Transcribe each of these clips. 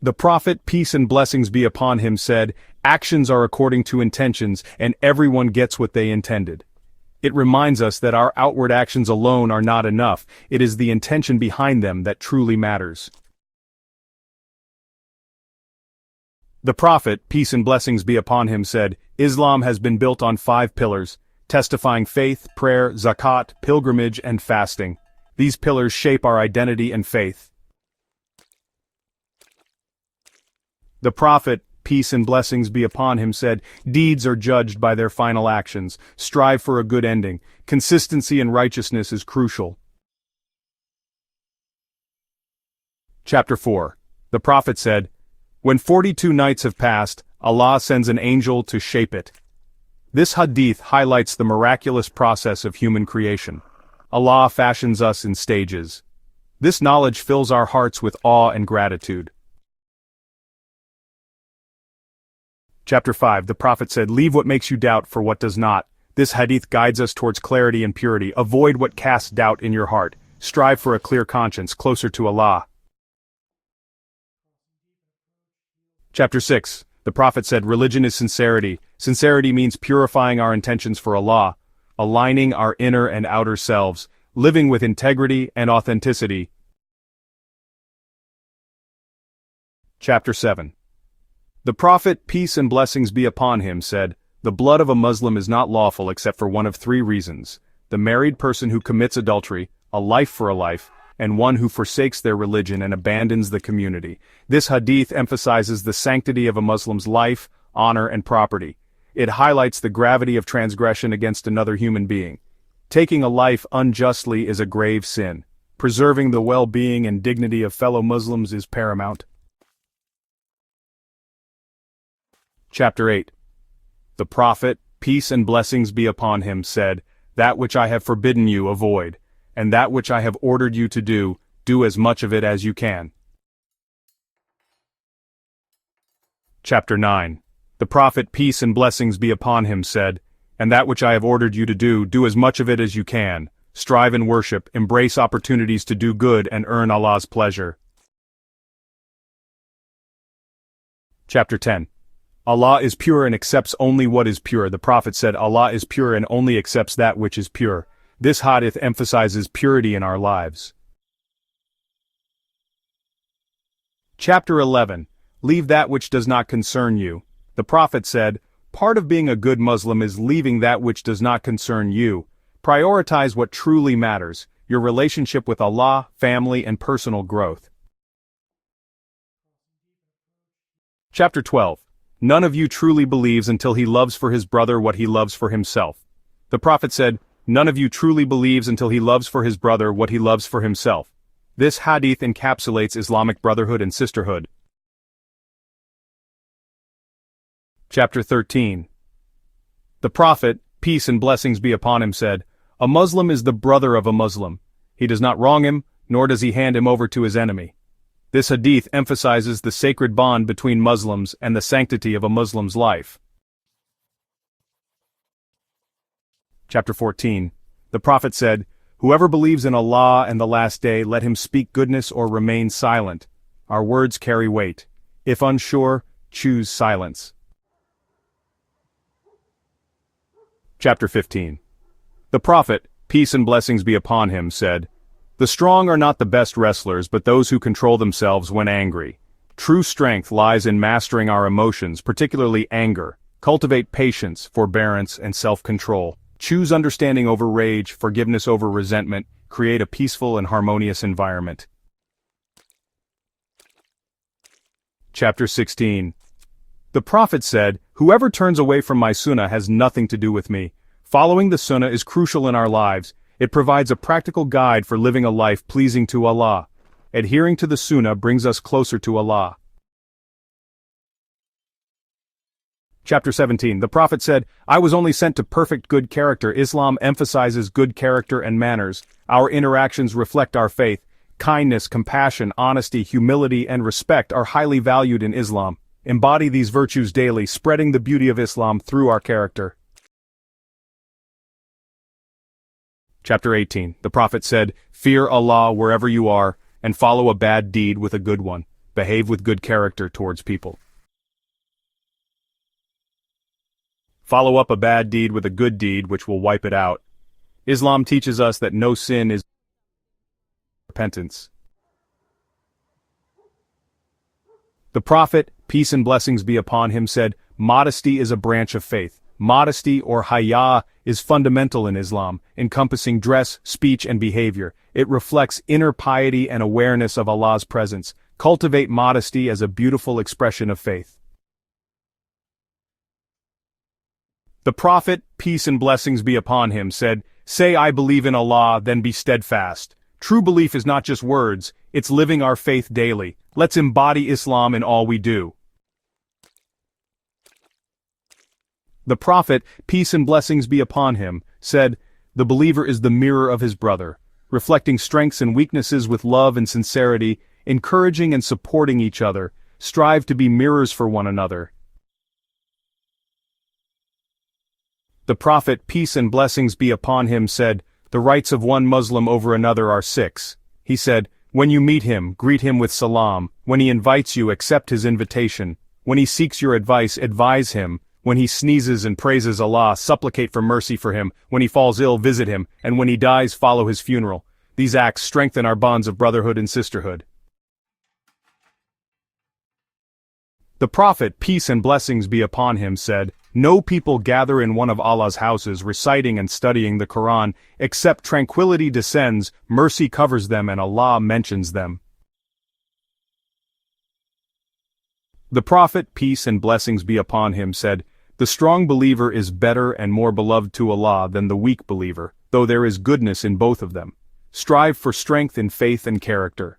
The Prophet, peace and blessings be upon him, said, "Actions are according to intentions, and everyone gets what they intended." It reminds us that our outward actions alone are not enough. It is the intention behind them that truly matters. The Prophet, peace and blessings be upon him, said, "Islam has been built on 5 pillars, testifying faith, prayer, zakat, pilgrimage, and fasting. These pillars shape our identity and faith." The Prophet, peace and blessings be upon him, said, "Deeds are judged by their final actions. Strive for a good ending. Consistency in righteousness is crucial." Chapter 4. The Prophet said, "When 42 nights have passed, Allah sends an angel to shape it." This hadith highlights the miraculous process of human creation. Allah fashions us in stages. This knowledge fills our hearts with awe and gratitude. Chapter 5. The Prophet said, "Leave what makes you doubt for what does not." This hadith guides us towards clarity and purity. Avoid what casts doubt in your heart. Strive for a clear conscience, closer to Allah. Chapter 6. The Prophet said, "Religion is sincerity." Sincerity means purifying our intentions for Allah, aligning our inner and outer selves, living with integrity and authenticity. Chapter 7. The Prophet, peace and blessings be upon him, said, "The blood of a Muslim is not lawful except for one of 3 reasons: the married person who commits adultery, a life for a life, and one who forsakes their religion and abandons the community." This hadith emphasizes the sanctity of a Muslim's life, honor, and property. It highlights the gravity of transgression against another human being. Taking a life unjustly is a grave sin. Preserving the well-being and dignity of fellow Muslims is paramount. Chapter 8. The Prophet, peace and blessings be upon him, said, "That which I have forbidden you avoid, and that which I have ordered you to do as much of it as you can." Chapter 9. The Prophet, peace and blessings be upon him, said, "And that which I have ordered you to do as much of it as you can. Strive and worship, embrace opportunities to do good and earn Allah's pleasure." Chapter 10. Allah is pure and accepts only what is pure. The Prophet said, "Allah is pure and only accepts that which is pure." This hadith emphasizes purity in our lives. Chapter 11. Leave that which does not concern you. The Prophet said, "Part of being a good Muslim is leaving that which does not concern you. Prioritize what truly matters: your relationship with Allah, family, and personal growth." Chapter 12. None of you truly believes until he loves for his brother what he loves for himself. The Prophet said, "None of you truly believes until he loves for his brother what he loves for himself." This hadith encapsulates Islamic brotherhood and sisterhood. Chapter 13. The Prophet, peace and blessings be upon him, said, "A Muslim is the brother of a Muslim. He does not wrong him, nor does he hand him over to his enemy." This hadith emphasizes the sacred bond between Muslims and the sanctity of a Muslim's life. Chapter 14. The Prophet said, "Whoever believes in Allah and the last day, let him speak goodness or remain silent. Our words carry weight. If unsure, choose silence." Chapter 15. The Prophet, peace and blessings be upon him, said, "The strong are not the best wrestlers but those who control themselves when angry. True strength lies in mastering our emotions, particularly anger. Cultivate patience, forbearance, and self-control. Choose understanding over rage, forgiveness over resentment. Create a peaceful and harmonious environment." Chapter 16. The Prophet said, "Whoever turns away from my sunnah has nothing to do with me." Following the sunnah is crucial in our lives. It provides a practical guide for living a life pleasing to Allah. Adhering to the sunnah brings us closer to Allah. Chapter 17. The Prophet said, "I was only sent to perfect good character." Islam emphasizes good character and manners. Our interactions reflect our faith. Kindness, compassion, honesty, humility, and respect are highly valued in Islam. Embody these virtues daily, spreading the beauty of Islam through our character. Chapter 18. The Prophet said, "Fear Allah wherever you are, and follow a bad deed with a good one." behave with good character towards people. Follow up a bad deed with a good deed which will wipe it out. Islam teaches us that no sin is repentance. The Prophet, peace and blessings be upon him, said, modesty is a branch of faith. Modesty, or haya, is fundamental in Islam, encompassing dress, speech, and behavior. It reflects inner piety and awareness of Allah's presence. Cultivate modesty as a beautiful expression of faith. The Prophet, peace and blessings be upon him, said, say I believe in Allah, then be steadfast. True belief is not just words, it's living our faith daily. Let's embody Islam in all we do. The Prophet, peace and blessings be upon him, said, the believer is the mirror of his brother, reflecting strengths and weaknesses with love and sincerity, encouraging and supporting each other. Strive to be mirrors for one another. The Prophet, peace and blessings be upon him, said, the rights of one Muslim over another are 6. He said, when you meet him, greet him with salam. When he invites you, accept his invitation. When he seeks your advice, advise him. When he sneezes and praises Allah, supplicate for mercy for him. When he falls ill, visit him. And when he dies, follow his funeral. These acts strengthen our bonds of brotherhood and sisterhood. The Prophet, peace and blessings be upon him, said, no people gather in one of Allah's houses reciting and studying the Quran, except tranquility descends, mercy covers them, and Allah mentions them. The Prophet, peace and blessings be upon him, said, the strong believer is better and more beloved to Allah than the weak believer, though there is goodness in both of them. Strive for strength in faith and character.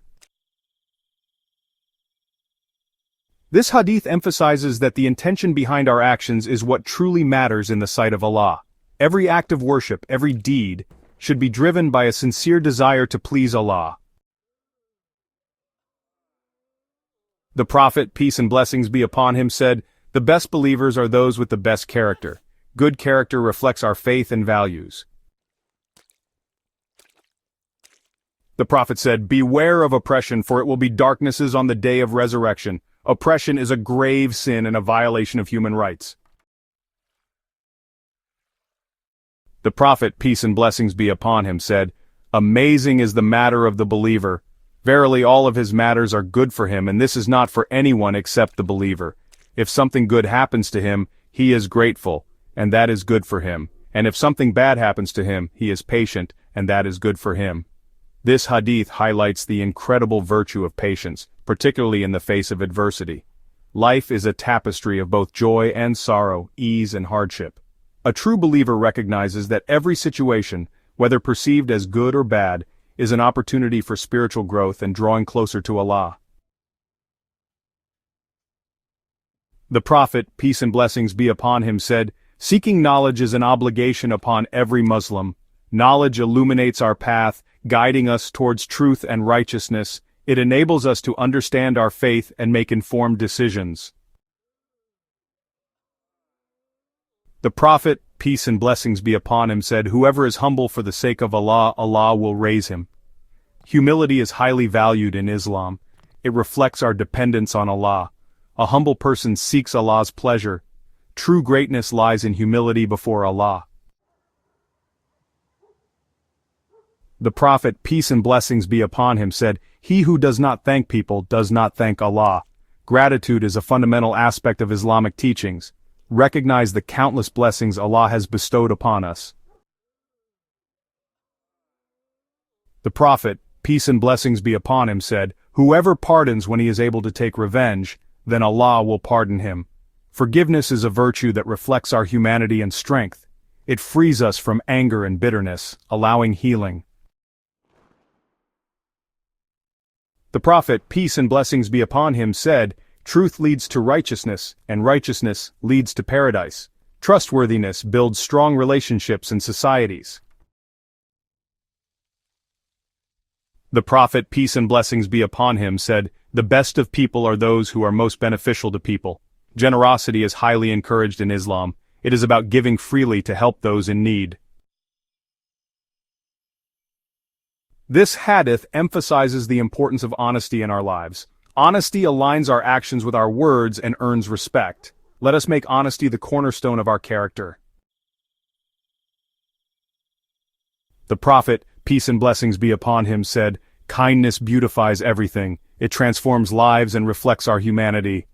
This hadith emphasizes that the intention behind our actions is what truly matters in the sight of Allah. Every act of worship, every deed, should be driven by a sincere desire to please Allah. The Prophet, peace and blessings be upon him, said, the best believers are those with the best character. Good character reflects our faith and values. The Prophet said, beware of oppression, for it will be darknesses on the day of resurrection. Oppression is a grave sin and a violation of human rights. The Prophet, peace and blessings be upon him, said, amazing is the matter of the believer. Verily all of his matters are good for him, and this is not for anyone except the believer. If something good happens to him, he is grateful, and that is good for him. And if something bad happens to him, he is patient, and that is good for him. This hadith highlights the incredible virtue of patience, particularly in the face of adversity. Life is a tapestry of both joy and sorrow, ease and hardship. A true believer recognizes that every situation, whether perceived as good or bad, is an opportunity for spiritual growth and drawing closer to Allah. The Prophet, peace and blessings be upon him, said, seeking knowledge is an obligation upon every Muslim. Knowledge illuminates our path, guiding us towards truth and righteousness. It enables us to understand our faith and make informed decisions. The Prophet, peace and blessings be upon him, said, whoever is humble for the sake of Allah, Allah will raise him. Humility is highly valued in Islam. It reflects our dependence on Allah. A humble person seeks Allah's pleasure. True greatness lies in humility before Allah. The Prophet, peace and blessings be upon him, said, he who does not thank people does not thank Allah. Gratitude is a fundamental aspect of Islamic teachings. Recognize the countless blessings Allah has bestowed upon us. The Prophet, peace and blessings be upon him, said, whoever pardons when he is able to take revenge, then Allah will pardon him. Forgiveness is a virtue that reflects our humanity and strength. It frees us from anger and bitterness, allowing healing. The Prophet, peace and blessings be upon him, said, truth leads to righteousness, and righteousness leads to paradise. Trustworthiness builds strong relationships and societies. The Prophet, peace and blessings be upon him, said, the best of people are those who are most beneficial to people. Generosity is highly encouraged in Islam. It is about giving freely to help those in need. This hadith emphasizes the importance of honesty in our lives. Honesty aligns our actions with our words and earns respect. Let us make honesty the cornerstone of our character. The Prophet, peace and blessings be upon him, said, "Kindness beautifies everything. It transforms lives and reflects our humanity."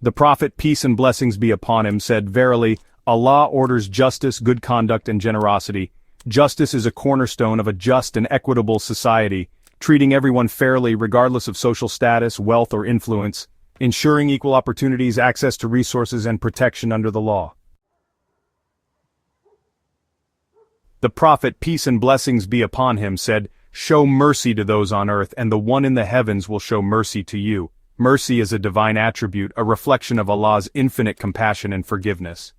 The Prophet, peace and blessings be upon him, said, "Verily, Allah orders justice, good conduct, and generosity. Justice is a cornerstone of a just and equitable society, treating everyone fairly regardless of social status, wealth, or influence, ensuring equal opportunities, access to resources, and protection under the law." The Prophet, peace and blessings be upon him, said, "Show mercy to those on earth, and the one in the heavens will show mercy to you." Mercy is a divine attribute, a reflection of Allah's infinite compassion and forgiveness.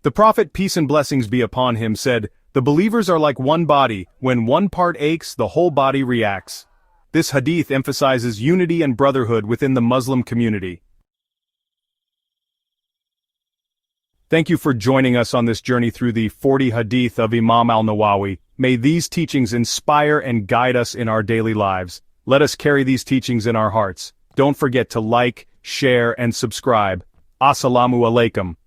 The Prophet, peace and blessings be upon him, said, "The believers are like one body. When one part aches, the whole body reacts." This hadith emphasizes unity and brotherhood within the Muslim community. Thank you for joining us on this journey through the 40 Hadith of Imam al-Nawawi. May these teachings inspire and guide us in our daily lives. Let us carry these teachings in our hearts. Don't forget to like, share, and subscribe. Assalamu alaikum.